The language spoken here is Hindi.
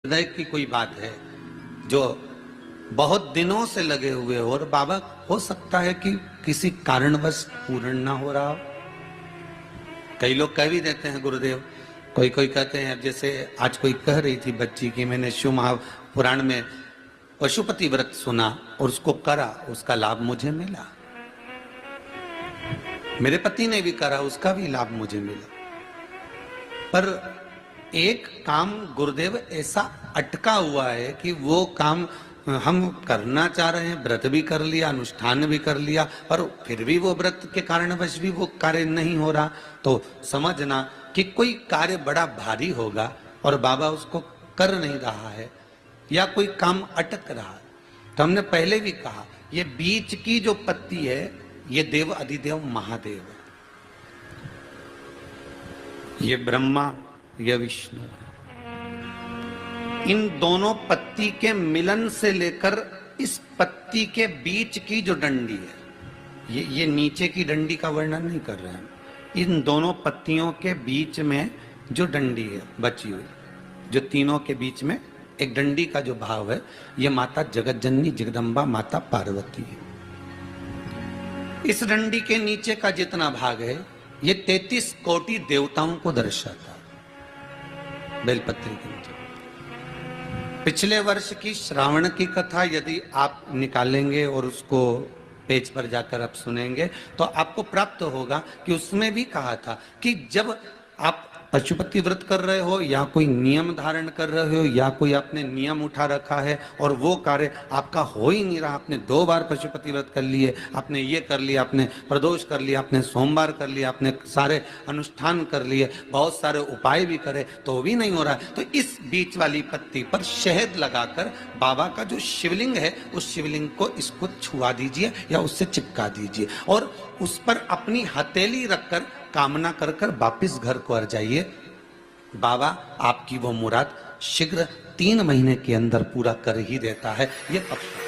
हृदय की कोई बात है जो बहुत दिनों से लगे हुए हो और बाबा हो सकता है कि किसी कारणवश पूर्ण ना हो रहा हो। कई लोग कह भी देते हैं गुरुदेव, कोई कोई कहते हैं, जैसे आज कोई कह रही थी बच्ची की मैंने शिव महापुराण में पशुपति व्रत सुना और उसको करा, उसका लाभ मुझे मिला। मेरे पति ने भी करा, उसका भी लाभ मुझे मिला। पर एक काम गुरुदेव ऐसा अटका हुआ है कि वो काम हम करना चाह रहे हैं, व्रत भी कर लिया, अनुष्ठान भी कर लिया, पर फिर भी वो व्रत के कारणवश भी वो कार्य नहीं हो रहा। तो समझना कि कोई कार्य बड़ा भारी होगा और बाबा उसको कर नहीं रहा है या कोई काम अटक रहा है। तो हमने पहले भी कहा, ये बीच की जो पत्ती है ये देव अधिदेव महादेव है, ये ब्रह्मा, ये विष्णु। इन दोनों पत्ती के मिलन से लेकर इस पत्ती के बीच की जो डंडी है, ये नीचे की डंडी का वर्णन नहीं कर रहे हैं, इन दोनों पत्तियों के बीच में जो डंडी है बची हुई, जो तीनों के बीच में एक डंडी का जो भाव है, ये माता जगत जननी जगदम्बा माता पार्वती है। इस डंडी के नीचे का जितना भाग है ये 33 कोटि देवताओं को दर्शाता है। बेलपत्री के नीचे पिछले वर्ष की श्रावण की कथा यदि आप निकालेंगे और उसको पेज पर जाकर आप सुनेंगे तो आपको प्राप्त होगा कि उसमें भी कहा था कि जब आप पशुपति व्रत कर रहे हो या कोई नियम धारण कर रहे हो या कोई आपने नियम उठा रखा है और वो कार्य आपका हो ही नहीं रहा, आपने 2 बार पशुपति व्रत कर लिए, आपने ये कर लिया, आपने प्रदोष कर लिया, आपने सोमवार कर लिया, आपने सारे अनुष्ठान कर लिए, बहुत सारे उपाय भी करे तो भी नहीं हो रहा है, तो इस बीच वाली पत्ती पर शहद लगाकर बाबा का जो शिवलिंग है उस शिवलिंग को इसको छुआ दीजिए या उससे चिपका दीजिए और उस पर अपनी हथेली रखकर कामना कर कर वापिस घर को आ जाइए। बाबा आपकी वो मुराद शीघ्र 3 महीने के अंदर पूरा कर ही देता है, ये पक्का।